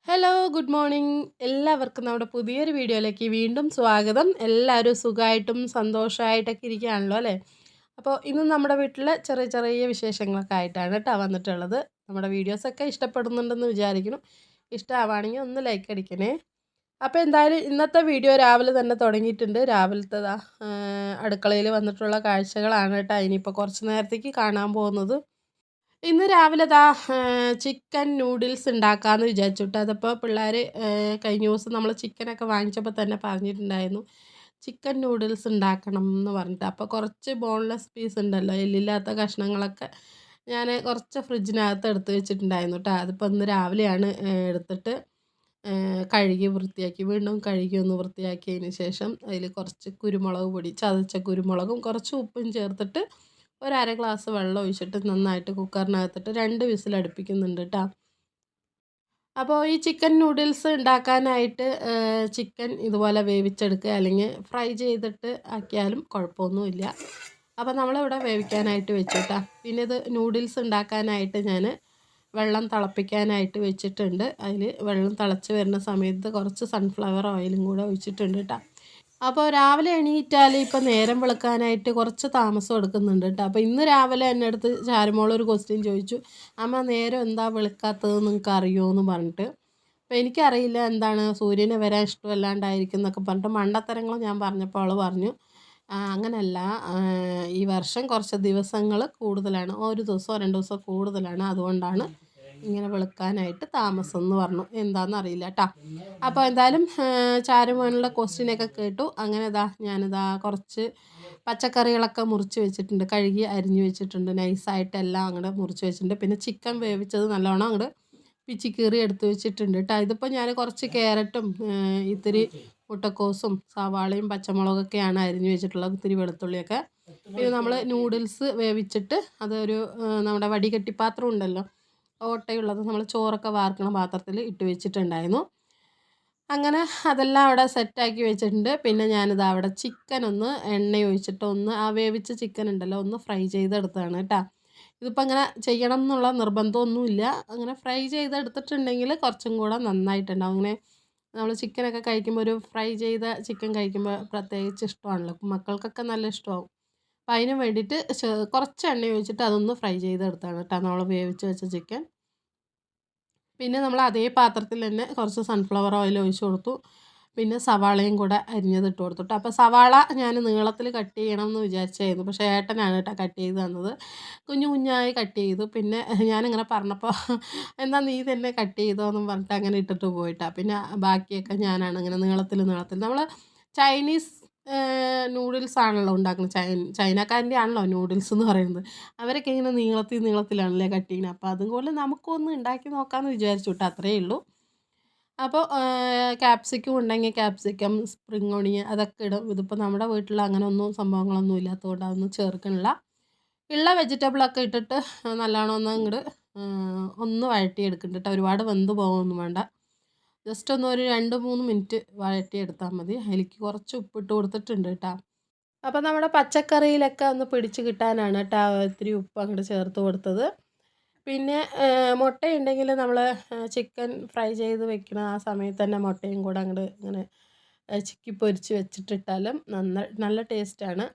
Hello, good morning. എല്ലാവർക്കും നമ്മുടെ പുതിയൊരു വീഡിയോയിലേക്ക് വീണ്ടും സ്വാഗതം. എല്ലാവരും സുഖമായിട്ടും സന്തോഷമായിട്ടൊക്കെ ഇരിക്കുകയാണല്ലോ അല്ലേ? അപ്പോൾ ഇന്ന് നമ്മുടെ വീട്ടിൽ ചെറിയ ചെറിയ വിശേഷങ്ങളൊക്കെ ആയിട്ടാണ് കേട്ടോ വന്നിട്ടുള്ളത്. നമ്മുടെ വീഡിയോസൊക്കെ ഇഷ്ടപ്പെടുന്നുണ്ടെന്ന് വിചാരിക്കുന്നു. ഇഷ്ടമാവുകയാണെങ്കിൽ ഒന്ന് ലൈക്ക് അടിക്കണേ. അപ്പോൾ എന്തായാലും ഇന്നത്തെ വീഡിയോ രാവിലെ തന്നെ തുടങ്ങിയിട്ടുണ്ട്. രാവിലത്തേതാ അടുക്കളയിൽ വന്നിട്ടുള്ള കാഴ്ചകളാണ് കേട്ടോ ഇനിയിപ്പോൾ കുറച്ച് നേരത്തേക്ക് കാണാൻ പോകുന്നത്. ഇന്ന് രാവിലെ ചിക്കൻ നൂഡിൽസ് ഉണ്ടാക്കാമെന്ന് വിചാരിച്ചുട്ടോ. അതപ്പോൾ പിള്ളേർ കഴിഞ്ഞ ദിവസം നമ്മൾ ചിക്കനൊക്കെ വാങ്ങിച്ചപ്പോൾ തന്നെ പറഞ്ഞിട്ടുണ്ടായിരുന്നു ചിക്കൻ നൂഡിൽസ് ഉണ്ടാക്കണം എന്ന് പറഞ്ഞിട്ട്. അപ്പോൾ കുറച്ച് ബോൺലെസ് പീസ് ഉണ്ടല്ലോ, എല്ലില്ലാത്ത കഷ്ണങ്ങളൊക്കെ ഞാൻ കുറച്ച് ഫ്രിഡ്ജിനകത്ത് എടുത്ത് വെച്ചിട്ടുണ്ടായിരുന്നു കേട്ടോ. അതിപ്പോൾ ഇന്ന് രാവിലെയാണ് എടുത്തിട്ട് കഴുകി വൃത്തിയാക്കി, വീണ്ടും കഴുകി ഒന്ന് വൃത്തിയാക്കിയതിന് ശേഷം അതിൽ കുറച്ച് കുരുമുളക് പൊടി, ചതച്ച കുരുമുളകും കുറച്ച് ഉപ്പും ചേർത്തിട്ട് ഒരു അര ഗ്ലാസ് വെള്ളം ഒഴിച്ചിട്ട് നന്നായിട്ട് കുക്കറിനകത്തിട്ട് 2 വിസിൽ അടുപ്പിക്കുന്നുണ്ട് കേട്ടോ. അപ്പോൾ ഈ ചിക്കൻ നൂഡിൽസ് ഉണ്ടാക്കാനായിട്ട് ചിക്കൻ ഇതുപോലെ വേവിച്ചെടുക്കുക, അല്ലെങ്കിൽ ഫ്രൈ ചെയ്തിട്ട് ആക്കിയാലും കുഴപ്പമൊന്നുമില്ല. അപ്പോൾ നമ്മളിവിടെ വേവിക്കാനായിട്ട് വെച്ചു കേട്ടോ. പിന്നെ ഇത് നൂഡിൽസ് ഉണ്ടാക്കാനായിട്ട് ഞാൻ വെള്ളം തിളപ്പിക്കാനായിട്ട് വെച്ചിട്ടുണ്ട്. അതിൽ വെള്ളം തിളച്ച് വരുന്ന സമയത്ത് കുറച്ച് സൺഫ്ലവർ ഓയിലും കൂടെ ഒഴിച്ചിട്ടുണ്ട് കേട്ടോ. അപ്പോൾ രാവിലെ എണീറ്റാൽ ഇപ്പം നേരം വെളുക്കാനായിട്ട് കുറച്ച് താമസം എടുക്കുന്നുണ്ട് കേട്ടോ. അപ്പോൾ ഇന്ന് രാവിലെ എൻ്റെ അടുത്ത് ചാരുമോളൊരു ക്വസ്റ്റ്യൻ ചോദിച്ചു, അമ്മ നേരം എന്താ വെളുക്കാത്തത് നിങ്ങൾക്ക് അറിയുമോ എന്ന് പറഞ്ഞിട്ട്. അപ്പോൾ എനിക്കറിയില്ല എന്താണ് സൂര്യന് വരാൻ ഇഷ്ടമല്ലാണ്ടായിരിക്കും എന്നൊക്കെ പറഞ്ഞിട്ട് മണ്ടത്തരങ്ങൾ ഞാൻ പറഞ്ഞപ്പോൾ അവൾ പറഞ്ഞു, അങ്ങനെയല്ല, ഈ വർഷം കുറച്ച് ദിവസങ്ങൾ കൂടുതലാണ്, ഒരു ദിവസമോ 2 ദിവസമോ കൂടുതലാണ്, അതുകൊണ്ടാണ് ഇങ്ങനെ വെളുക്കാനായിട്ട് താമസം എന്ന് പറഞ്ഞു. എന്താണെന്നറിയില്ല കേട്ടോ. അപ്പോൾ എന്തായാലും ചാരുമോനുള്ള ക്വസ്റ്റ്യനൊക്കെ കേട്ടു. അങ്ങനെ ഞാനിതാ കുറച്ച് പച്ചക്കറികളൊക്കെ മുറിച്ച് വെച്ചിട്ടുണ്ട്, കഴുകി അരിഞ്ഞ് വെച്ചിട്ടുണ്ട്, നൈസായിട്ടെല്ലാം അങ്ങോട്ട് മുറിച്ച് വെച്ചിട്ടുണ്ട്. പിന്നെ ചിക്കൻ വേവിച്ചത് നല്ലോണം അങ്ങോട്ട് പിച്ചിക്കീറി എടുത്ത് വെച്ചിട്ടുണ്ട് കേട്ടോ. ഇതിപ്പോൾ ഞാൻ കുറച്ച് ക്യാരറ്റും ഇത്തിരി മുട്ടക്കോസും സവാളയും പച്ചമുളകൊക്കെയാണ് അരിഞ്ഞ് വെച്ചിട്ടുള്ളത്, ഇത്തിരി വെളുത്തുള്ളിയൊക്കെ. പിന്നെ നമ്മൾ നൂഡിൽസ് വേവിച്ചിട്ട് അതൊരു നമ്മുടെ വടികട്ടിപ്പാത്രം ഉണ്ടല്ലോ, ഓട്ടയുള്ളത്, നമ്മൾ ചോറൊക്കെ വാർക്കണ പാത്രത്തിൽ ഇട്ട് വെച്ചിട്ടുണ്ടായിരുന്നു. അങ്ങനെ അതെല്ലാം അവിടെ സെറ്റാക്കി വെച്ചിട്ടുണ്ട്. പിന്നെ ഞാനിതാ അവിടെ ചിക്കൻ ഒന്ന് എണ്ണ ഒഴിച്ചിട്ട് ഒന്ന് ആ വേവിച്ച ചിക്കൻ ഉണ്ടല്ലോ ഒന്ന് ഫ്രൈ ചെയ്തെടുത്തതാണ് കേട്ടോ. ഇതിപ്പോൾ അങ്ങനെ ചെയ്യണം എന്നുള്ള നിർബന്ധമൊന്നുമില്ല. അങ്ങനെ ഫ്രൈ ചെയ്തെടുത്തിട്ടുണ്ടെങ്കിൽ കുറച്ചും കൂടെ നന്നായിട്ടുണ്ടാവും. അങ്ങനെ നമ്മൾ ചിക്കനൊക്കെ കഴിക്കുമ്പോൾ ഒരു ഫ്രൈ ചെയ്ത ചിക്കൻ കഴിക്കുമ്പോൾ പ്രത്യേകിച്ച് ഇഷ്ടമാണല്ലോ, മക്കൾക്കൊക്കെ നല്ല ഇഷ്ടമാവും. അപ്പോൾ അതിന് വേണ്ടിയിട്ട് കുറച്ച് എണ്ണ ഒഴിച്ചിട്ട് അതൊന്ന് ഫ്രൈ ചെയ്തെടുത്താണ് കേട്ടോ നമ്മൾ വേവിച്ച് വെച്ച ചിക്കൻ. പിന്നെ നമ്മൾ അതേ പാത്രത്തിൽ തന്നെ കുറച്ച് സൺഫ്ലവർ ഓയിൽ ഒഴിച്ച് കൊടുത്തു. പിന്നെ സവാളയും കൂടെ അരിഞ്ഞത് ഇട്ട് കൊടുത്തു കേട്ടോ. അപ്പോൾ സവാള ഞാൻ നീളത്തിൽ കട്ട് ചെയ്യണം എന്ന് വിചാരിച്ചായിരുന്നു, പക്ഷേ ഏട്ടനാണ് കേട്ടോ കട്ട് ചെയ്ത് തന്നത്. കുഞ്ഞു കുഞ്ഞായി കട്ട് ചെയ്തു. പിന്നെ ഞാനിങ്ങനെ പറഞ്ഞപ്പോൾ എന്നാൽ നീ തന്നെ കട്ട് ചെയ്തോ എന്നും പറഞ്ഞിട്ട് അങ്ങനെ ഇട്ടിട്ട് പോയിട്ടാ. പിന്നെ ബാക്കിയൊക്കെ ഞാനാണ് ഇങ്ങനെ നീളത്തിൽ നമ്മൾ ചൈനീസ് നൂഡിൽസ് ആണല്ലോ ഉണ്ടാക്കുന്നത്, ചൈനക്കാരൻ്റെ ആണല്ലോ നൂഡിൽസ് എന്ന് പറയുന്നത്. അവരൊക്കെ ഇങ്ങനെ നീളത്തിലാണല്ലേ കട്ട് ചെയ്യുന്നത്. അപ്പോൾ അതുപോലെ നമുക്കൊന്ന് ഉണ്ടാക്കി നോക്കാമെന്ന് വിചാരിച്ചു കേട്ടോ, അത്രയേ ഉള്ളൂ. അപ്പോൾ ക്യാപ്സിക്കം ഉണ്ടെങ്കിൽ ക്യാപ്സിക്കം, സ്പ്രിംഗ് ഓണിയൻ അതൊക്കെ ഇടും. ഇതിപ്പോൾ നമ്മുടെ വീട്ടിൽ അങ്ങനെ ഒന്നും സംഭവങ്ങളൊന്നും ഇല്ലാത്തതുകൊണ്ട് അതൊന്നും ചേർക്കണില്ല. ഉള്ള വെജിറ്റബിളൊക്കെ ഇട്ടിട്ട് നല്ലോണം ഒന്ന് അങ്ങോട്ട് ഒന്ന് വഴറ്റിയെടുക്കുന്നുണ്ട് കേട്ടോ. ഒരുപാട് വെന്ത് പോകുമൊന്നും വേണ്ട, ജസ്റ്റ് ഒന്ന് ഒരു 2-3 മിനിറ്റ് വഴറ്റിയെടുത്താൽ മതി. അതിലേക്ക് കുറച്ച് ഉപ്പിട്ട് കൊടുത്തിട്ടുണ്ട് കേട്ടോ. അപ്പോൾ നമ്മുടെ പച്ചക്കറിയിലൊക്കെ ഒന്ന് പിടിച്ച് കിട്ടാനാണ് കേട്ടോ ഇത്തിരി ഉപ്പ് അങ്ങോട്ട് ചേർത്ത് കൊടുത്തത്. പിന്നെ മുട്ടയുണ്ടെങ്കിൽ നമ്മൾ ചിക്കൻ ഫ്രൈ ചെയ്ത് വെക്കണ ആ സമയത്ത് തന്നെ മുട്ടയും കൂടെ അങ്ങോട്ട് ഇങ്ങനെ ചിക്കി പൊരിച്ച് വെച്ചിട്ടിട്ടാലും നല്ല ടേസ്റ്റാണ്.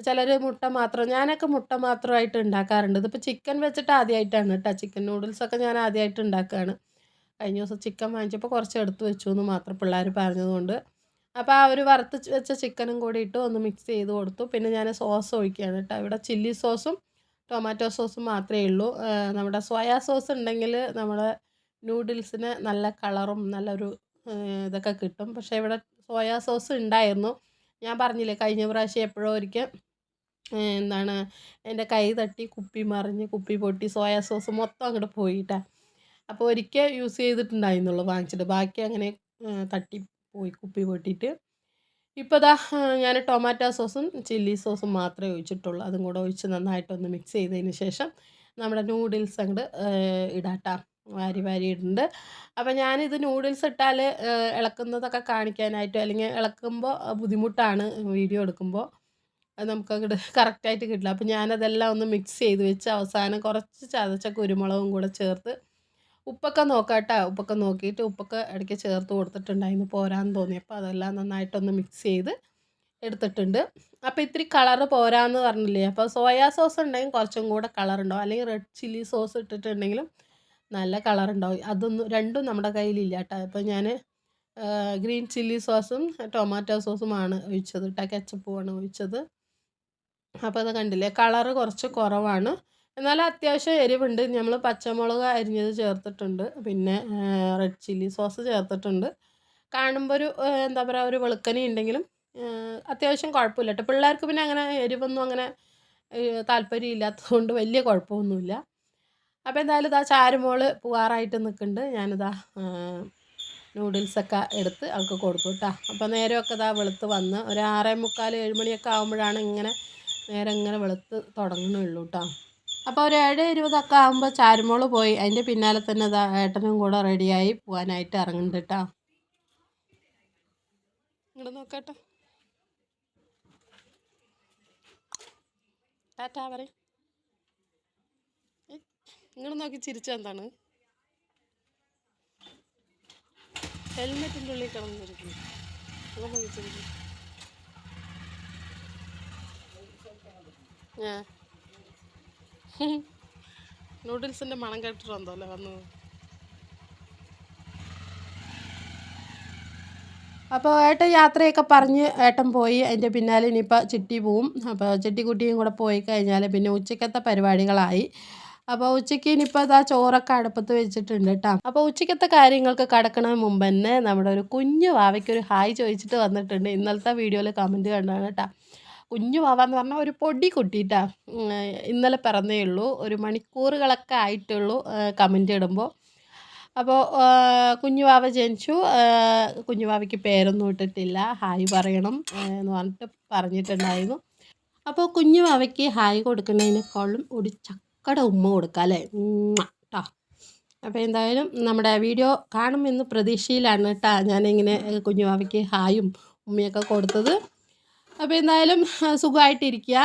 ചിലർ മുട്ട മാത്രം, ഞാനൊക്കെ മുട്ട മാത്രമായിട്ട് ഉണ്ടാക്കാറുണ്ട്. ഇതിപ്പോൾ ചിക്കൻ വെച്ചിട്ട് ആദ്യമായിട്ടാണ് കേട്ടോ, ചിക്കൻ നൂഡിൽസൊക്കെ ഞാൻ ആദ്യമായിട്ട് ഉണ്ടാക്കുകയാണ്. കഴിഞ്ഞ ദിവസം ചിക്കൻ വാങ്ങിച്ചപ്പോൾ കുറച്ച് എടുത്ത് വെച്ചു എന്ന് മാത്രം പിള്ളേർ പറഞ്ഞതുകൊണ്ട്. അപ്പോൾ ആ ഒരു വറുത്ത് വെച്ച ചിക്കനും കൂടി ഇട്ട് ഒന്ന് മിക്സ് ചെയ്ത് കൊടുത്തു. പിന്നെ ഞാൻ സോസ് ഒഴിക്കുകയാണ് കേട്ടോ. ഇവിടെ ചില്ലി സോസും ടൊമാറ്റോ സോസും മാത്രമേ ഉള്ളൂ. നമ്മുടെ സോയാ സോസ് ഉണ്ടെങ്കിൽ നമ്മുടെ നൂഡിൽസിന് നല്ല കളറും നല്ലൊരു ഇതൊക്കെ കിട്ടും. പക്ഷേ ഇവിടെ സോയാ സോസ് ഉണ്ടായിരുന്നു. ഞാൻ പറഞ്ഞില്ലേ കഴിഞ്ഞ പ്രാവശ്യം എപ്പോഴോ ഒരിക്കൽ എന്താണ് എൻ്റെ കൈ തട്ടി കുപ്പി മറിഞ്ഞ് കുപ്പി പൊട്ടി സോയാ സോസ് മൊത്തം അങ്ങോട്ട് പോയിട്ടാ. അപ്പോൾ ഒരിക്കൽ യൂസ് ചെയ്തിട്ടുണ്ടായിരുന്നുള്ളൂ വാങ്ങിച്ചിട്ട്, ബാക്കി അങ്ങനെ തട്ടിപ്പോയി കുപ്പി പൊട്ടിയിട്ട്. ഇപ്പോൾ ഞാൻ ടൊമാറ്റോ സോസും ചില്ലി സോസും മാത്രമേ ഒഴിച്ചിട്ടുള്ളൂ. അതും കൂടെ ഒഴിച്ച് നന്നായിട്ടൊന്ന് മിക്സ് ചെയ്തതിന് ശേഷം നമ്മുടെ നൂഡിൽസ് അങ്ങോട്ട് ഇടാട്ടോ, വാരി ഇടുന്നുണ്ട്. അപ്പോൾ ഞാനിത് നൂഡിൽസ് ഇട്ടാൽ ഇളക്കുന്നതൊക്കെ കാണിക്കാനായിട്ട്, അല്ലെങ്കിൽ ഇളക്കുമ്പോൾ ബുദ്ധിമുട്ടാണ് വീഡിയോ എടുക്കുമ്പോൾ, അത് നമുക്കങ്ങോട്ട് കറക്റ്റായിട്ട് കിട്ടില്ല. അപ്പോൾ ഞാനതെല്ലാം ഒന്ന് മിക്സ് ചെയ്ത് വെച്ച് അവസാനം കുറച്ച് ചതച്ച കുരുമുളകും കൂടെ ചേർത്ത് ഉപ്പൊക്കെ നോക്കാം കേട്ടോ. ഉപ്പൊക്കെ നോക്കിയിട്ട് ഉപ്പൊക്കെ ഇടയ്ക്ക് ചേർത്ത് കൊടുത്തിട്ടുണ്ടായിരുന്നു പോരാന്ന് തോന്നിയപ്പോൾ അതെല്ലാം നന്നായിട്ടൊന്ന് മിക്സ് ചെയ്ത് എടുത്തിട്ടുണ്ട്. അപ്പോൾ ഇത്തിരി കളറ് പോരാന്ന് പറഞ്ഞില്ലേ, അപ്പോൾ സോയാ സോസ് ഉണ്ടെങ്കിൽ കുറച്ചും കൂടെ കളറുണ്ടാവും, അല്ലെങ്കിൽ റെഡ് ചില്ലി സോസ് ഇട്ടിട്ടുണ്ടെങ്കിലും നല്ല കളറുണ്ടാവും. അതൊന്നും രണ്ടും നമ്മുടെ കയ്യിലില്ല കേട്ടോ. അപ്പോൾ ഞാൻ ഗ്രീൻ ചില്ലി സോസും ടൊമാറ്റോ സോസുമാണ് ഒഴിച്ചത് കേട്ടോ, കെച്ചപ്പുമാണ് ഒഴിച്ചത്. അപ്പോൾ അത് കണ്ടില്ലേ, കളറ് കുറച്ച് കുറവാണ്, എന്നാലും അത്യാവശ്യം എരിവുണ്ട്. നമ്മൾ പച്ചമുളക് അരിഞ്ഞത് ചേർത്തിട്ടുണ്ട്, പിന്നെ റെഡ് ചില്ലി സോസ് ചേർത്തിട്ടുണ്ട്. കാണുമ്പോൾ ഒരു എന്താ പറയുക, ഒരു വെളുക്കനി ഉണ്ടെങ്കിലും അത്യാവശ്യം കുഴപ്പമില്ല കേട്ടോ. പിള്ളേർക്ക് പിന്നെ അങ്ങനെ എരിവൊന്നും അങ്ങനെ താല്പര്യമില്ലാത്തതുകൊണ്ട് വലിയ കുഴപ്പമൊന്നുമില്ല. അപ്പോൾ എന്തായാലും ഇതാ ചാരുമോള് പോകാറായിട്ട് നിൽക്കുന്നുണ്ട്. ഞാനിതാ നൂഡിൽസൊക്കെ എടുത്ത് അവൾക്ക് കൊടുത്തു കേട്ടോ. അപ്പോൾ നേരമൊക്കെ ഇതാ വെളുത്ത് വന്ന് ഒരു 6:45 7 മണിയൊക്കെ ആകുമ്പോഴാണ് ഇങ്ങനെ നേരം ഇങ്ങനെ വെളുത്ത് തുടങ്ങുന്നുള്ളൂ കേട്ടോ. അപ്പോൾ ഒരു 7:20 ആകുമ്പോൾ ചാരുമോള് പോയി. അതിൻ്റെ പിന്നാലെ തന്നെ ഇതാ ഏട്ടനും കൂടെ റെഡിയായി പോകാനായിട്ട് ഇറങ്ങുന്നുണ്ട് കേട്ടോ. ഇങ്ങോട്ട് നോക്കട്ടെ, ടാറ്റാ പറയും. ഇങ്ങോട്ട് നോക്കി ചിരിച്ചെന്താണ്? ഹെൽമെറ്റിൻ്റെ ഉള്ളിൽ കിടന്നിരിക്കുന്നു. ഇങ്ങോട്ട് നോക്കി ചിരിക്കും. നൂഡിൽസിൻ്റെ മണം കേട്ടിട്ടുണ്ടോ അല്ലേ വന്നത്? അപ്പോൾ ഏട്ടൻ യാത്രയൊക്കെ പറഞ്ഞ് ഏട്ടൻ പോയി. അതിൻ്റെ പിന്നാലെ ഇനിയിപ്പോൾ ചിട്ടി പോവും. അപ്പോൾ ചിട്ടിക്കുട്ടിയും കൂടെ പോയി കഴിഞ്ഞാൽ പിന്നെ ഉച്ചക്കത്തെ പരിപാടികളായി. അപ്പോൾ ഉച്ചയ്ക്ക് ഇനിയിപ്പോൾ ഇതാ ചോറൊക്കെ അടുപ്പത്ത് വെച്ചിട്ടുണ്ട് കേട്ടോ. അപ്പോൾ ഉച്ചക്കത്തെ കാര്യങ്ങൾക്ക് കടക്കണതിന് മുമ്പ് തന്നെ നമ്മുടെ ഒരു കുഞ്ഞു വാവയ്ക്കൊരു ഹായ് ചോദിച്ചിട്ട് വന്നിട്ടുണ്ട്. ഇന്നലത്തെ വീഡിയോയിൽ കമൻറ്റ് കണ്ടാണ് കേട്ടോ. കുഞ്ഞു വാവയെന്ന് പറഞ്ഞാൽ ഒരു പൊടി കുട്ടിയിട്ടാ. ഇന്നലെ പിറന്നേ ഉള്ളൂ, ഒരു മണിക്കൂറുകളൊക്കെ ആയിട്ടുള്ളൂ കമൻറ്റ് ഇടുമ്പോൾ. അപ്പോൾ കുഞ്ഞുവാവ ജനിച്ചു. കുഞ്ഞുവാവയ്ക്ക് പേരൊന്നും ഇട്ടിട്ടില്ല, ഹായ് പറയണം എന്ന് പറഞ്ഞിട്ട് പറഞ്ഞിട്ടുണ്ടായിരുന്നു. അപ്പോൾ കുഞ്ഞുവാവയ്ക്ക് ഹായ് കൊടുക്കുന്നതിനേക്കാളും ഒരു ചക്കട ഉമ്മ കൊടുക്കാം അല്ലേ കേട്ടോ. അപ്പോൾ എന്തായാലും നമ്മുടെ വീഡിയോ കാണുമെന്ന് പ്രതീക്ഷയിലാണ് കേട്ടോ ഞാനിങ്ങനെ കുഞ്ഞുവാവയ്ക്ക് ഹായും ഉമ്മയൊക്കെ കൊടുത്തത്. അപ്പോൾ എന്തായാലും സുഖമായിട്ടിരിക്കുക,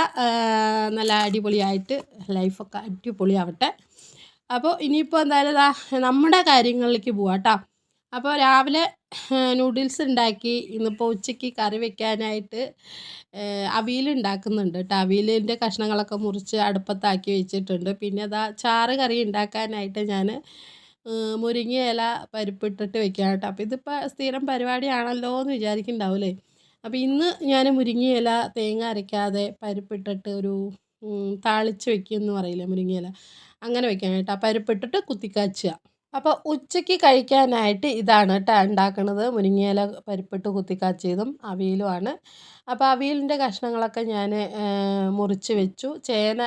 നല്ല അടിപൊളിയായിട്ട് ലൈഫൊക്കെ അടിപൊളിയാവട്ടെ. അപ്പോൾ ഇനിയിപ്പോൾ എന്തായാലും നമ്മുടെ കാര്യങ്ങളിലേക്ക് പോവാം കേട്ടോ. അപ്പോൾ രാവിലെ നൂഡിൽസ് ഉണ്ടാക്കി. ഇന്നിപ്പോൾ ഉച്ചയ്ക്ക് കറി വെക്കാനായിട്ട് അവിയൽ ഉണ്ടാക്കുന്നുണ്ട് കേട്ടോ. അവിയലിൻ്റെ കഷ്ണങ്ങളൊക്കെ മുറിച്ച് അടുപ്പത്താക്കി വെച്ചിട്ടുണ്ട്. പിന്നെ ചാറ് കറി ഉണ്ടാക്കാനായിട്ട് ഞാൻ മുരിങ്ങ ഇല പരിപ്പിട്ടിട്ട് വെക്കാം കേട്ടോ. അപ്പോൾ ഇതിപ്പോൾ സ്ഥിരം പരിപാടിയാണല്ലോ എന്ന് വിചാരിക്കുന്നുണ്ടാവില്ലേ. അപ്പോൾ ഇന്ന് ഞാൻ മുരിങ്ങ ഇല തേങ്ങ അരയ്ക്കാതെ പരിപ്പിട്ടിട്ട് ഒരു താളിച്ച് വെക്കുമെന്ന് പറയില്ലേ, മുരിങ്ങയില അങ്ങനെ വെക്കാനായിട്ട് ആ പരിപ്പിട്ടിട്ട് കുത്തിക്കാച്ചുക. അപ്പോൾ ഉച്ചയ്ക്ക് കഴിക്കാനായിട്ട് ഇതാണ് കേട്ടോ ഉണ്ടാക്കുന്നത്, മുരിങ്ങയില പരിപ്പിട്ട് കുത്തിക്കാച്ചിയതും അവിയലുമാണ്. അപ്പോൾ അവിയലിൻ്റെ കഷ്ണങ്ങളൊക്കെ ഞാൻ മുറിച്ച് വെച്ചു. ചേന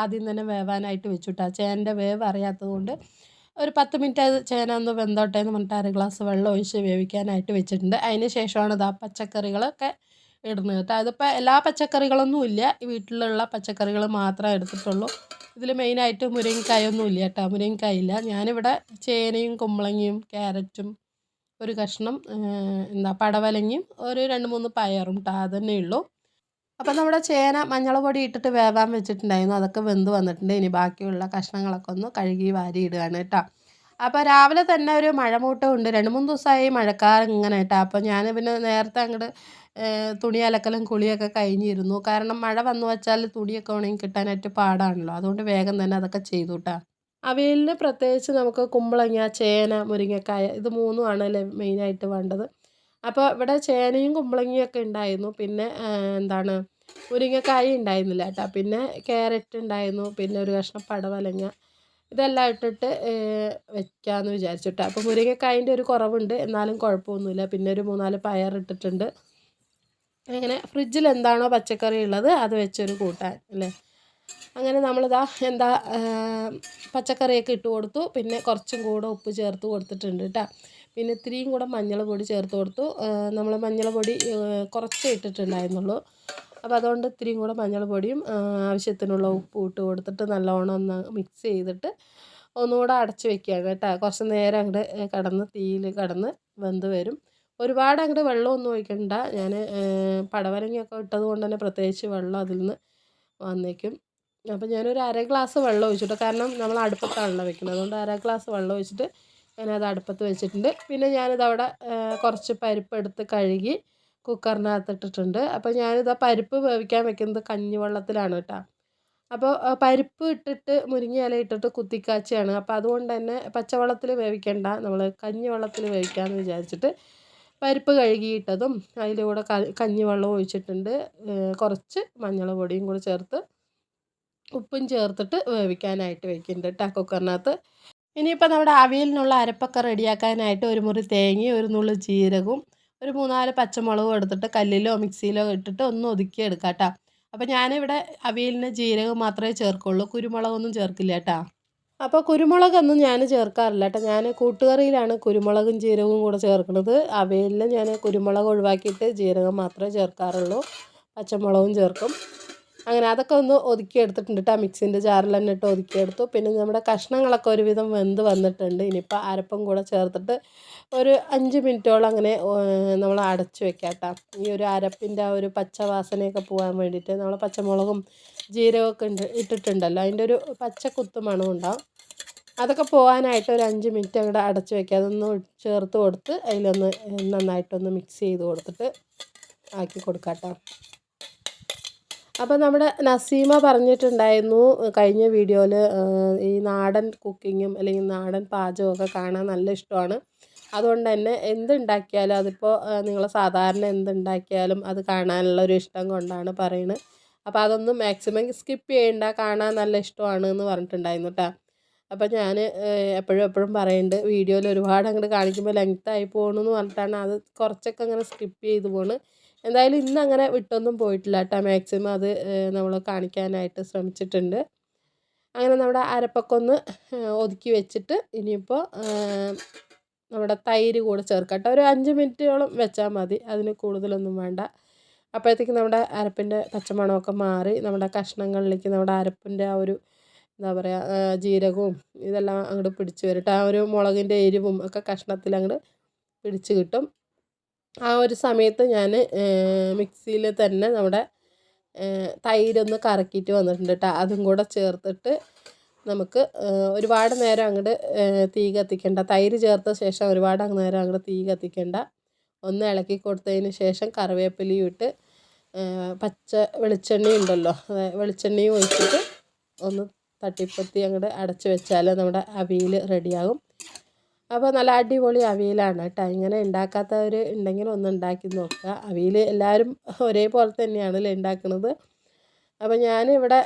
ആദ്യം തന്നെ വേവാനായിട്ട് വെച്ചു കേട്ടോ. ചേനൻ്റെ വേവ് അറിയാത്തത് കൊണ്ട് ഒരു 10 മിനിറ്റ് അത് ചേന ഒന്ന് വെന്തോട്ടെ എന്ന് പറഞ്ഞിട്ട് 1/2 ഗ്ലാസ് വെള്ളം ഒഴിച്ച് വേവിക്കാനായിട്ട് വെച്ചിട്ടുണ്ട്. അതിന് ശേഷമാണ് പച്ചക്കറികളൊക്കെ ഇടുന്നത് കേട്ടോ. അതിപ്പോൾ എല്ലാ പച്ചക്കറികളൊന്നും ഇല്ല, വീട്ടിലുള്ള പച്ചക്കറികൾ മാത്രമേ എടുത്തിട്ടുള്ളൂ. ഇതിൽ മെയിനായിട്ട് മുരിങ്ങക്കായൊന്നും ഇല്ല കേട്ടോ, മുരിങ്ങക്കായ ഇല്ല. ഞാനിവിടെ ചേനയും കുമ്പളങ്ങയും ക്യാരറ്റും ഒരു കഷ്ണം പടവലങ്ങയും ഒരു 2-3 പയറും കേട്ടോ, അതന്നെ ഉള്ളൂ. അപ്പോൾ നമ്മുടെ ചേന മഞ്ഞൾ പൊടി ഇട്ടിട്ട് വേവാൻ വെച്ചിട്ടുണ്ടായിരുന്നു, അതൊക്കെ വെന്ത് വന്നിട്ടുണ്ട്. ഇനി ബാക്കിയുള്ള കഷ്ണങ്ങളൊക്കെ ഒന്ന് കഴുകി വാരി ഇടുകയാണ് കേട്ടോ. അപ്പോൾ രാവിലെ തന്നെ ഒരു മഴമൂട്ടം ഉണ്ട്, 2-3 ദിവസമായി മഴക്കാർ ഇങ്ങനെ കേട്ടോ. അപ്പോൾ ഞാൻ പിന്നെ നേരത്തെ അങ്ങോട്ട് തുണി അലക്കലും കുളിയൊക്കെ കഴിഞ്ഞിരുന്നു. കാരണം മഴ വന്നു വെച്ചാൽ തുണിയൊക്കെ ഉണങ്ങി കിട്ടാനായിട്ട് പാടാണല്ലോ, അതുകൊണ്ട് വേഗം തന്നെ അതൊക്കെ ചെയ്തു കേട്ടോ. അവിയലിന് പ്രത്യേകിച്ച് നമുക്ക് കുമ്പളങ്ങ, ചേന, മുരിങ്ങക്കായ ഇത് മൂന്നുമാണ് മെയിനായിട്ട് വേണ്ടത്. അപ്പോൾ ഇവിടെ ചേനയും കുമ്പളങ്ങയൊക്കെ ഉണ്ടായിരുന്നു, പിന്നെ മുരിങ്ങക്കായ ഉണ്ടായിരുന്നില്ല കേട്ടോ. പിന്നെ ക്യാരറ്റ് ഉണ്ടായിരുന്നു, പിന്നെ ഒരു കഷ്ണം പടവലങ്ങ, ഇതെല്ലാം ഇട്ടിട്ട് വെക്കാമെന്ന് വിചാരിച്ചിട്ട്. അപ്പോൾ മുരിങ്ങക്കായൻ്റെ ഒരു കുറവുണ്ട്, എന്നാലും കുഴപ്പമൊന്നുമില്ല. പിന്നെ ഒരു 3-4 പയർ ഇട്ടിട്ടുണ്ട്. അങ്ങനെ ഫ്രിഡ്ജിൽ എന്താണോ പച്ചക്കറി ഉള്ളത് അത് വെച്ചൊരു കൂട്ടാൻ അല്ലേ. അങ്ങനെ നമ്മളിതാ പച്ചക്കറിയൊക്കെ ഇട്ട് കൊടുത്തു. പിന്നെ കുറച്ചും കൂടെ ഉപ്പ് ചേർത്ത് കൊടുത്തിട്ടുണ്ട് കേട്ടോ. പിന്നെ ഇത്തിരിയും കൂടെ മഞ്ഞൾ പൊടി ചേർത്ത് കൊടുത്തു. നമ്മൾ മഞ്ഞൾ പൊടി കുറച്ചേ ഇട്ടിട്ടുണ്ടായിരുന്നുള്ളൂ. അപ്പോൾ അതുകൊണ്ട് ഇത്തിരിയും കൂടെ മഞ്ഞൾ പൊടിയും ആവശ്യത്തിനുള്ള ഉപ്പും ഇട്ട് കൊടുത്തിട്ട് നല്ലോണം ഒന്ന് മിക്സ് ചെയ്തിട്ട് ഒന്നുകൂടെ അടച്ച് വെക്കുകയാണ് കേട്ടോ. കുറച്ച് നേരം അങ്ങോട്ട് തീയിൽ കിടന്ന് വെന്ത് വരും. ഒരുപാട് അങ്ങോട്ട് വെള്ളമൊന്നും ഒഴിക്കണ്ട. ഞാൻ പടവലങ്ങയൊക്കെ ഇട്ടത് കൊണ്ട് തന്നെ പ്രത്യേകിച്ച് വെള്ളം അതിൽ നിന്ന് വന്നേക്കും. അപ്പോൾ ഞാനൊരു അര ഗ്ലാസ് വെള്ളം ഒഴിച്ചിട്ട്, കാരണം നമ്മൾ അടുപ്പത്താണല്ലോ വെക്കുന്നത്, അതുകൊണ്ട് അര ഗ്ലാസ് വെള്ളം ഒഴിച്ചിട്ട് ഞാനത് അടുപ്പത്ത് വെച്ചിട്ടുണ്ട്. പിന്നെ ഞാനിതവിടെ കുറച്ച് പരിപ്പ് എടുത്ത് കഴുകി കുക്കറിനകത്ത് ഇട്ടിട്ടുണ്ട്. അപ്പോൾ ഞാനിതാ പരിപ്പ് വേവിക്കാൻ വെക്കുന്നത് കഞ്ഞിവെള്ളത്തിലാണ് കേട്ടോ. അപ്പോൾ പരിപ്പ് ഇട്ടിട്ട് മുരിങ്ങ ഇല ഇട്ടിട്ട് കുത്തിക്കാച്ചിയാണ്. അപ്പോൾ അതുകൊണ്ട് തന്നെ പച്ചവെള്ളത്തിൽ വേവിക്കേണ്ട, നമ്മൾ കഞ്ഞിവെള്ളത്തിൽ വേവിക്കാമെന്ന് വിചാരിച്ചിട്ട് പരിപ്പ് കഴുകിയിട്ടതും അതിലൂടെ കഞ്ഞിവെള്ളം ഒഴിച്ചിട്ടുണ്ട്. കുറച്ച് മഞ്ഞൾ പൊടിയും കൂടി ചേർത്ത് ഉപ്പും ചേർത്തിട്ട് വേവിക്കാനായിട്ട് വെക്കുന്നുണ്ട് കേട്ടോ കുക്കറിനകത്ത്. ഇനിയിപ്പോൾ നമ്മുടെ അവിയലിനുള്ള അരപ്പൊക്കെ റെഡിയാക്കാനായിട്ട് ഒരു മുറി തേങ്ങയും ഒരു നുള്ളു ജീരകവും ഒരു 3-4 പച്ചമുളകും എടുത്തിട്ട് കല്ലിലോ മിക്സിയിലോ ഇട്ടിട്ട് ഒന്ന് ഒതുക്കി എടുക്കാം കേട്ടോ. അപ്പോൾ ഞാനിവിടെ അവിയലിന് ജീരകം മാത്രമേ ചേർക്കുള്ളൂ, കുരുമുളകൊന്നും ചേർക്കില്ല കേട്ടോ. അപ്പോൾ കുരുമുളകൊന്നും ഞാൻ ചേർക്കാറില്ല കേട്ടോ. ഞാൻ കൂട്ടുകറിയിലാണ് കുരുമുളകും ജീരകവും കൂടെ ചേർക്കുന്നത്. അവിയലിൽ ഞാൻ കുരുമുളക് ഒഴിവാക്കിയിട്ട് ജീരകം മാത്രമേ ചേർക്കാറുള്ളൂ, പച്ചമുളകും ചേർക്കും. അങ്ങനെ അതൊക്കെ ഒന്ന് ഒതുക്കിയെടുത്തിട്ടുണ്ട് കേട്ടോ. മിക്സിൻ്റെ ജാറിൽ തന്നെ ഇട്ട് ഒതുക്കിയെടുത്തു. പിന്നെ നമ്മുടെ കഷ്ണങ്ങളൊക്കെ ഒരുവിധം വെന്ത് വന്നിട്ടുണ്ട്. ഇനിയിപ്പോൾ അരപ്പും കൂടെ ചേർത്തിട്ട് ഒരു 5 മിനിറ്റോളം അങ്ങനെ നമ്മൾ അടച്ചു വെക്കാം കേട്ടോ. ഈ ഒരു അരപ്പിൻ്റെ ആ ഒരു പച്ച വാസനയൊക്കെ പോകാൻ വേണ്ടിയിട്ട് നമ്മൾ പച്ചമുളകും ജീരകമൊക്കെ ഇട്ടിട്ടുണ്ടല്ലോ, അതിൻ്റെ ഒരു പച്ച കുത്ത് മണം ഉണ്ടാവും. അതൊക്കെ പോകാനായിട്ട് ഒരു 5 മിനിറ്റ് അങ്ങോട്ട് അടച്ചു വെക്കുക. അതൊന്ന് ചേർത്ത് കൊടുത്ത് അതിലൊന്ന് നന്നായിട്ടൊന്ന് മിക്സ് ചെയ്ത് കൊടുത്തിട്ട് ആക്കി കൊടുക്കാം കേട്ടോ. അപ്പോൾ നമ്മുടെ നസീമ പറഞ്ഞിട്ടുണ്ടായിരുന്നു കഴിഞ്ഞ വീഡിയോയിൽ, ഈ നാടൻ കുക്കിങ്ങും അല്ലെങ്കിൽ നാടൻ പാചകമൊക്കെ കാണാൻ നല്ല ഇഷ്ടമാണ്. അതുകൊണ്ട് തന്നെ എന്തുണ്ടാക്കിയാലും, അതിപ്പോൾ നിങ്ങൾ സാധാരണ എന്തുണ്ടാക്കിയാലും അത് കാണാനുള്ള ഒരു ഇഷ്ടം കൊണ്ടാണ് പറയുന്നത്. അപ്പോൾ അതൊന്നും മാക്സിമം സ്കിപ്പ് ചെയ്യേണ്ട, കാണാൻ നല്ല ഇഷ്ടമാണ് എന്ന് പറഞ്ഞിട്ടുണ്ടായിരുന്നു കേട്ടോ. അപ്പോൾ ഞാൻ എപ്പോഴും പറയുന്നുണ്ട്, വീഡിയോയിൽ ഒരുപാട് അങ്ങോട്ട് കാണിക്കുമ്പോൾ ലെങ്ത്തായി പോകണമെന്ന് പറഞ്ഞിട്ടാണ് അത് കുറച്ചൊക്കെ അങ്ങനെ സ്കിപ്പ് ചെയ്ത് പോകുന്നത്. എന്തായാലും ഇന്ന് അങ്ങനെ വിട്ടൊന്നും പോയിട്ടില്ല കേട്ടോ. മാക്സിമം അത് നമ്മൾ കാണിക്കാനായിട്ട് ശ്രമിച്ചിട്ടുണ്ട്. അങ്ങനെ നമ്മുടെ അരപ്പൊക്കെ ഒന്ന് ഒതുക്കി വെച്ചിട്ട് ഇനിയിപ്പോൾ നമ്മുടെ തൈര് കൂടെ ചേർക്കാം കേട്ടോ. ഒരു 5 മിനിറ്റോളം വെച്ചാൽ മതി, അതിന് കൂടുതലൊന്നും വേണ്ട. അപ്പോഴത്തേക്കും നമ്മുടെ അരപ്പിൻ്റെ പച്ചമണമൊക്കെ മാറി നമ്മുടെ കഷ്ണങ്ങളിലേക്ക് നമ്മുടെ അരപ്പിൻ്റെ ആ ഒരു എന്താ പറയുക ജീരകവും ഇതെല്ലാം അങ്ങോട്ട് പിടിച്ച് വരും. ആ ഒരു മുളകിൻ്റെ എരിവും ഒക്കെ കഷ്ണത്തിൽ അങ്ങോട്ട് പിടിച്ച് കിട്ടും. ആ ഒരു സമയത്ത് ഞാൻ മിക്സിയിൽ തന്നെ നമ്മുടെ തൈരൊന്ന് കറക്കിയിട്ട് വന്നിട്ടുണ്ട് കേട്ടോ. അതും കൂടെ ചേർത്തിട്ട് നമുക്ക് ഒരുപാട് നേരം അങ്ങോട്ട് തീ കത്തിക്കേണ്ട. തൈര് ചേർത്ത ശേഷം ഒരുപാട് നേരം അങ്ങോട്ട് തീ കത്തിക്കേണ്ട. ഒന്ന് ഇളക്കി കൊടുത്തതിന് ശേഷം കറിവേപ്പിലയും ഇട്ട് പച്ച വെളിച്ചെണ്ണ ഉണ്ടല്ലോ, വെളിച്ചെണ്ണയും ഒഴിച്ചിട്ട് ഒന്ന് തട്ടിപ്പൊത്തി അങ്ങോട്ട് അടച്ച് വെച്ചാൽ നമ്മുടെ അവിയൽ റെഡിയാകും. അപ്പോൾ നല്ല അടിപൊളി അവിയലാണ് കേട്ടോ. ഇങ്ങനെ ഉണ്ടാക്കാത്തവർ ഉണ്ടെങ്കിൽ ഒന്ന് ഉണ്ടാക്കി നോക്കുക. അവിയൽ എല്ലാവരും ഒരേപോലെ തന്നെയാണല്ലോ ഉണ്ടാക്കുന്നത്. അപ്പോൾ ഞാനിവിടെ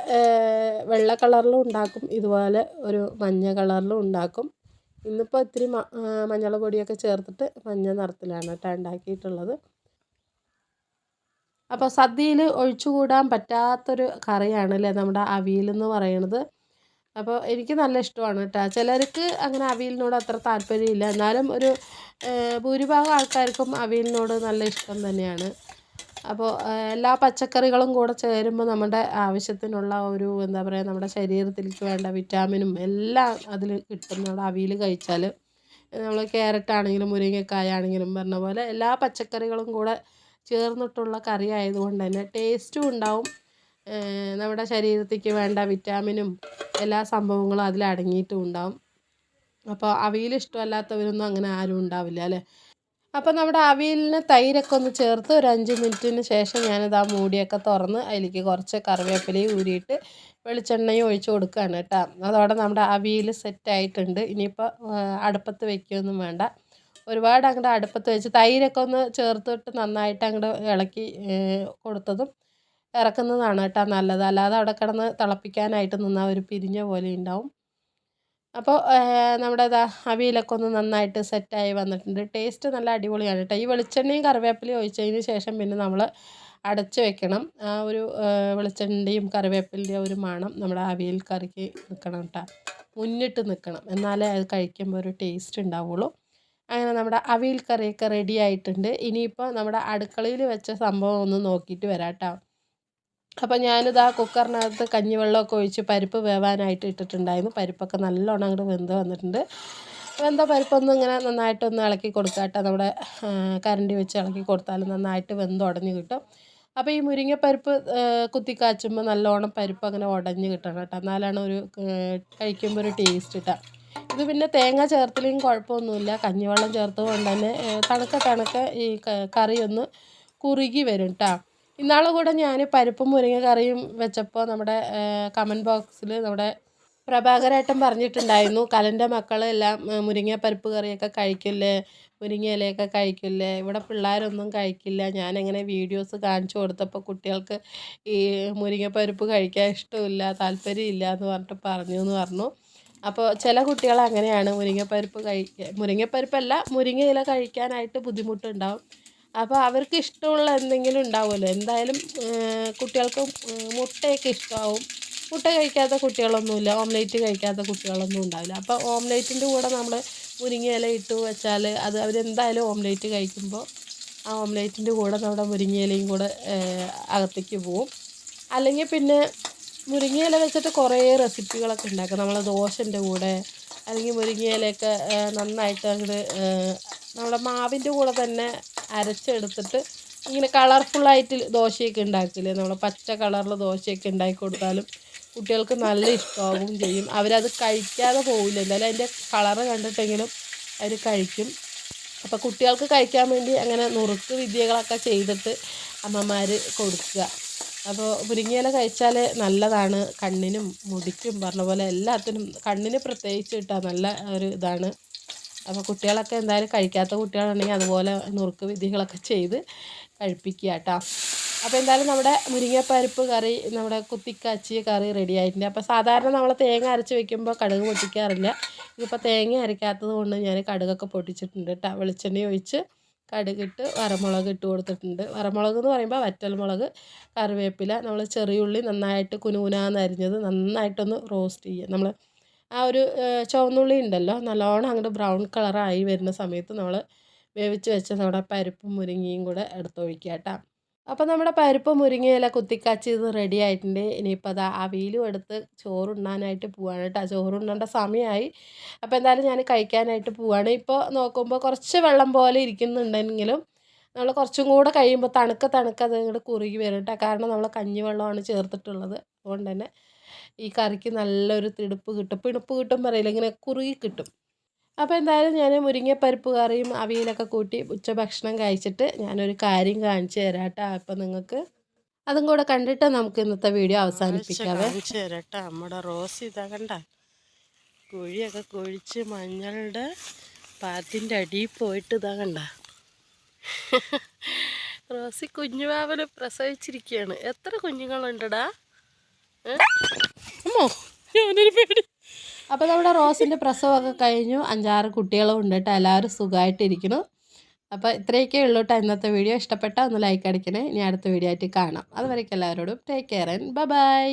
വെള്ള കളറിലും ഉണ്ടാക്കും, ഇതുപോലെ ഒരു മഞ്ഞ കളറിലും ഉണ്ടാക്കും. ഇന്നിപ്പോൾ ഇത്തിരി മഞ്ഞൾ പൊടിയൊക്കെ ചേർത്തിട്ട് മഞ്ഞ നിറത്തിലാണ് കേട്ടോ ഉണ്ടാക്കിയിട്ടുള്ളത്. അപ്പോൾ സദ്യയിൽ ഒഴിച്ചുകൂടാൻ പറ്റാത്തൊരു കറിയാണല്ലേ നമ്മുടെ അവിയലെന്ന് പറയണത്. അപ്പോൾ എനിക്ക് നല്ല ഇഷ്ടമാണ് കേട്ടോ. ചിലർക്ക് അങ്ങനെ അവിയലിനോട് അത്ര താല്പര്യമില്ല, എന്നാലും ഒരു ഭൂരിഭാഗം ആൾക്കാർക്കും അവിയലിനോട് നല്ല ഇഷ്ടം തന്നെയാണ്. അപ്പോൾ എല്ലാ പച്ചക്കറികളും കൂടെ ചേരുമ്പോൾ നമ്മുടെ ആവശ്യത്തിനുള്ള ഒരു എന്താ പറയുക, നമ്മുടെ ശരീരത്തിലേക്ക് വേണ്ട വിറ്റാമിനും എല്ലാം അതിൽ കിട്ടും നമ്മുടെ അവിയൽ കഴിച്ചാൽ. നമ്മൾ ക്യാരറ്റ് ആണെങ്കിലും മുരിങ്ങക്കായ ആണെങ്കിലും പറഞ്ഞ പോലെ എല്ലാ പച്ചക്കറികളും കൂടെ ചേർന്നിട്ടുള്ള കറി ആയതുകൊണ്ട് തന്നെ ടേസ്റ്റും ഉണ്ടാവും. നമ്മുടെ ശരീരത്തേക്ക് വേണ്ട വിറ്റാമിനും എല്ലാ സംഭവങ്ങളും അതിൽ അടങ്ങിയിട്ടും ഉണ്ടാവും. അപ്പോൾ അവിയൽ ഇഷ്ടമല്ലാത്തവരൊന്നും അങ്ങനെ ആരും ഉണ്ടാവില്ല അല്ലേ. അപ്പോൾ നമ്മുടെ അവിയലിന് തൈരൊക്കെ ഒന്ന് ചേർത്ത് ഒരു 5 മിനിറ്റിന് ശേഷം ഞാനിത് ആ മൂടിയൊക്കെ തുറന്ന് അതിലേക്ക് കുറച്ച് കറിവേപ്പിലയും ഊരിയിട്ട് വെളിച്ചെണ്ണയും ഒഴിച്ച് കൊടുക്കുകയാണ് കേട്ടോ. അതോടെ നമ്മുടെ അവിയൽ സെറ്റായിട്ടുണ്ട്. ഇനിയിപ്പോൾ അടുപ്പത്ത് വയ്ക്കുകയൊന്നും വേണ്ട. ഒരുപാട് അങ്ങോട്ട് അടുപ്പത്ത് വെച്ച് തൈരൊക്കെ ഒന്ന് ചേർത്തിട്ട് നന്നായിട്ട് അങ്ങോട്ട് ഇളക്കി കൊടുത്തതും ഇറക്കുന്നതാണ് കേട്ടോ നല്ലത്. അല്ലാതെ അവിടെ കിടന്ന് തിളപ്പിക്കാനായിട്ട് നിന്നാൽ ഒരു പിരിഞ്ഞ പോലെ ഉണ്ടാവും. അപ്പോൾ നമ്മുടെ അവിയലൊക്കെ ഒന്ന് നന്നായിട്ട് സെറ്റായി വന്നിട്ടുണ്ട്. ടേസ്റ്റ് നല്ല അടിപൊളിയാണ് കേട്ടോ. ഈ വെളിച്ചെണ്ണയും കറിവേപ്പിലയും ഒഴിച്ചതിന് ശേഷം പിന്നെ നമ്മൾ അടച്ച് വെക്കണം. ആ ഒരു വെളിച്ചെണ്ണയും കറിവേപ്പിൻ്റെയും ഒരു മണം നമ്മുടെ അവിയൽ കറിക്ക് നിൽക്കണം കേട്ടോ, മുന്നിട്ട് നിൽക്കണം, എന്നാലേ അത് കഴിക്കുമ്പോൾ ഒരു ടേസ്റ്റ് ഉണ്ടാവുള്ളൂ. അങ്ങനെ നമ്മുടെ അവിയൽ കറിയൊക്കെ റെഡി ആയിട്ടുണ്ട്. ഇനിയിപ്പോൾ നമ്മുടെ അടുക്കളയിൽ വെച്ച സംഭവം ഒന്ന് നോക്കിയിട്ട് വരാം കേട്ടോ. അപ്പോൾ ഞാനിതാ കുക്കറിനകത്ത് കഞ്ഞിവെള്ളമൊക്കെ ഒഴിച്ച് പരിപ്പ് വേവാനായിട്ട് ഇട്ടിട്ടുണ്ടായിരുന്നു. പരിപ്പൊക്കെ നല്ലോണം അങ്ങോട്ട് വെന്ത് വന്നിട്ടുണ്ട്. വെന്ത പരിപ്പൊന്നും ഇങ്ങനെ നന്നായിട്ടൊന്ന് ഇളക്കി കൊടുക്കുക കേട്ടോ. നമ്മുടെ കരണ്ടി വെച്ച് ഇളക്കി കൊടുത്താൽ നന്നായിട്ട് വെന്ത് ഉടഞ്ഞ് കിട്ടും. അപ്പോൾ ഈ മുരിങ്ങപ്പരിപ്പ് കുത്തിക്കാച്ചുമ്പോൾ നല്ലോണം പരിപ്പ് അങ്ങനെ ഉടഞ്ഞ് കിട്ടണം കേട്ടോ, എന്നാലാണ് ഒരു കഴിക്കുമ്പോൾ ഒരു ടേസ്റ്റ് കിട്ടുക. ഇത് പിന്നെ തേങ്ങ ചേർത്തില്ലെങ്കിൽ കുഴപ്പമൊന്നുമില്ല, കഞ്ഞിവെള്ളം ചേർത്തത് കൊണ്ട് തന്നെ തണുക്ക ഈ കറി ഒന്ന് കുറുകി വരും കേട്ടോ. ഇന്നാളെ കൂടെ ഞാൻ പരിപ്പും മുരിങ്ങ കറിയും വെച്ചപ്പോൾ നമ്മുടെ കമൻറ്റ് ബോക്സിൽ നമ്മുടെ പ്രഭാകരേട്ടൻ പറഞ്ഞിട്ടുണ്ടായിരുന്നു, കലൻ്റെ മക്കളെല്ലാം മുരിങ്ങ പരിപ്പ് കറിയൊക്കെ കഴിക്കില്ലേ, മുരിങ്ങ ഇലയൊക്കെ കഴിക്കില്ലേ, ഇവിടെ പിള്ളേരൊന്നും കഴിക്കില്ല. ഞാനങ്ങനെ വീഡിയോസ് കാണിച്ചു കൊടുത്തപ്പോൾ കുട്ടികൾക്ക് ഈ മുരിങ്ങ പരിപ്പ് കഴിക്കാൻ ഇഷ്ടമില്ല, താല്പര്യമില്ല എന്ന് പറഞ്ഞിട്ട് പറഞ്ഞു. അപ്പോൾ ചില കുട്ടികൾ അങ്ങനെയാണ്, മുരിങ്ങപ്പരിപ്പല്ല മുരിങ്ങ ഇല കഴിക്കാനായിട്ട് ബുദ്ധിമുട്ടുണ്ടാവും. അപ്പോൾ അവർക്ക് ഇഷ്ടമുള്ള എന്തെങ്കിലും ഉണ്ടാവുമല്ലോ, എന്തായാലും കുട്ടികൾക്ക് മുട്ടയൊക്കെ ഇഷ്ടമാവും. മുട്ട കഴിക്കാത്ത കുട്ടികളൊന്നുമില്ല, ഓംലേറ്റ് കഴിക്കാത്ത കുട്ടികളൊന്നും ഉണ്ടാവില്ല. അപ്പോൾ ഓംലേറ്റിൻ്റെ കൂടെ നമ്മൾ മുരിങ്ങ ഇല ഇട്ട് വെച്ചാൽ അത് അവരെന്തായാലും ഓംലേറ്റ് കഴിക്കുമ്പോൾ ആ ഓംലേറ്റിൻ്റെ കൂടെ നമ്മുടെ മുരിങ്ങ ഇലയും കൂടെ അകത്തേക്ക് പോവും. അല്ലെങ്കിൽ പിന്നെ മുരിങ്ങ ഇല വെച്ചിട്ട് കുറേ റെസിപ്പികളൊക്കെ ഉണ്ടാക്കാം. നമ്മൾ ദോശൻ്റെ കൂടെ അല്ലെങ്കിൽ മുരിങ്ങ ഇലയൊക്കെ നന്നായിട്ട് അങ്ങോട്ട് നമ്മുടെ മാവിൻ്റെ കൂടെ തന്നെ അരച്ചെടുത്തിട്ട് ഇങ്ങനെ കളർഫുള്ളായിട്ട് ദോശയൊക്കെ ഉണ്ടാക്കില്ലേ, നമ്മൾ പച്ച കളറിൽ ദോശയൊക്കെ ഉണ്ടാക്കി കൊടുത്താലും കുട്ടികൾക്ക് നല്ല ഇഷ്ടമാവും ചെയ്യും. അവരത് കഴിക്കാതെ പോവില്ല, എന്തായാലും അതിൻ്റെ കളറ് കണ്ടിട്ടെങ്കിലും അവർ കഴിക്കും. അപ്പോൾ കുട്ടികൾക്ക് കഴിക്കാൻ വേണ്ടി അങ്ങനെ നുറുക്ക് വിദ്യകളൊക്കെ ചെയ്തിട്ട് അമ്മമാർ കൊടുക്കുക. അപ്പോൾ മുരിങ്ങയില കഴിച്ചാൽ നല്ലതാണ്, കണ്ണിനും മുടിക്കും പറഞ്ഞ പോലെ എല്ലാത്തിനും, കണ്ണിന് പ്രത്യേകിച്ച് കിട്ടാൻ നല്ല ഒരു ഇതാണ്. അപ്പോൾ കുട്ടികളൊക്കെ എന്തായാലും കഴിക്കാത്ത കുട്ടികളുണ്ടെങ്കിൽ അതുപോലെ നുറുക്ക് വിദ്യകളൊക്കെ ചെയ്ത് കഴിപ്പിക്കുക കേട്ടോ. അപ്പോൾ എന്തായാലും നമ്മുടെ മുരിങ്ങപ്പരിപ്പ് കറി, നമ്മുടെ കുത്തിക്കാച്ചിയ കറി റെഡി ആയിട്ടുണ്ട്. അപ്പോൾ സാധാരണ നമ്മൾ തേങ്ങ അരച്ച് വെക്കുമ്പോൾ കടുക് പൊട്ടിക്കാറില്ല. ഇതിപ്പോൾ തേങ്ങ അരയ്ക്കാത്തത് കൊണ്ട് ഞാൻ കടുകൊക്കെ പൊട്ടിച്ചിട്ടുണ്ട് കേട്ടോ. വെളിച്ചെണ്ണ ഒഴിച്ച് കടുകിട്ട് വറമുളക് ഇട്ട് കൊടുത്തിട്ടുണ്ട്. വറമുളക് എന്ന് പറയുമ്പോൾ വറ്റൽമുളക്, കറിവേപ്പില, നമ്മൾ ചെറിയുള്ളി നന്നായിട്ട് കുനുകുനാന്ന് അരിഞ്ഞത് നന്നായിട്ടൊന്ന് റോസ്റ്റ് ചെയ്യുക. നമ്മൾ ആ ഒരു ചുവന്നുള്ളി ഉണ്ടല്ലോ, നല്ലോണം അങ്ങോട്ട് ബ്രൗൺ കളറായി വരുന്ന സമയത്ത് നമ്മൾ വേവിച്ച് വെച്ച നമ്മുടെ പരിപ്പും മുരിങ്ങയും കൂടെ എടുത്തൊഴിക്കുക കേട്ടോ. അപ്പോൾ നമ്മുടെ പരിപ്പ് മുരിങ്ങയില കുത്തിക്കാച്ചി ഇത് റെഡി ആയിട്ടുണ്ട്. ഇനിയിപ്പോൾ അത് അവിയലും എടുത്ത് ചോറുണ്ണാനായിട്ട് പോവാണ് കേട്ടോ. ചോറുണ്ണേണ്ട സമയമായി. അപ്പോൾ എന്തായാലും ഞാൻ കഴിക്കാനായിട്ട് പോവാണ്. ഇപ്പോൾ നോക്കുമ്പോൾ കുറച്ച് വെള്ളം പോലെ ഇരിക്കുന്നുണ്ടെങ്കിലും നമ്മൾ കുറച്ചും കൂടെ കഴിയുമ്പോൾ തണുക്ക അത് ഇങ്ങോട്ട് കുറുകി വരും കേട്ടോ. കാരണം നമ്മൾ കഞ്ഞിവെള്ളമാണ് ചേർത്തിട്ടുള്ളത്, അതുകൊണ്ട് തന്നെ ഈ കറിക്ക് നല്ലൊരു പിണുപ്പ് കിട്ടും പറയില്ല, ഇങ്ങനെ കുറുകി കിട്ടും. അപ്പോൾ എന്തായാലും ഞാൻ മുരിങ്ങപ്പരിപ്പ് കറിയും അവിയലൊക്കെ കൂട്ടി ഉച്ചഭക്ഷണം കഴിച്ചിട്ട് ഞാനൊരു കാര്യം കാണിച്ചു തരാം കേട്ടോ. അപ്പോൾ നിങ്ങൾക്ക് അതും കൂടെ കണ്ടിട്ട് നമുക്ക് ഇന്നത്തെ വീഡിയോ അവസാനിപ്പിക്കാവേ. കാണിച്ചു തരാം കേട്ടോ. നമ്മുടെ റോസ് ഇതാ കണ്ട, കുഴിയൊക്കെ കുഴിച്ച് മഞ്ഞളുടെ പാത്തിൻ്റെ അടിയിൽ പോയിട്ട് ഇതാ കണ്ട, റോസി കുഞ്ഞുവാവനെ പ്രസവിച്ചിരിക്കുകയാണ്. എത്ര കുഞ്ഞുങ്ങളുണ്ടടാ? അമ്മോ, ഞാനൊരു പേടി. അപ്പോൾ നമ്മുടെ റോസിൻ്റെ പ്രസവമൊക്കെ കഴിഞ്ഞു, 5-6 കുട്ടികളും ഉണ്ട് കേട്ടോ. എല്ലാവരും സുഖമായിട്ടിരിക്കുന്നു. അപ്പോൾ ഇത്രയൊക്കെ ഉള്ളൂ കേട്ടോ ഇന്നത്തെ വീഡിയോ. ഇഷ്ടപ്പെട്ടാൽ ഒന്ന് ലൈക്ക് അടിക്കണേ. ഇനി അടുത്ത വീഡിയോ ആയിട്ട് കാണാം. അതുവരേക്കും എല്ലാവരോടും ടേക്ക് കെയർ ആൻഡ് ബൈ.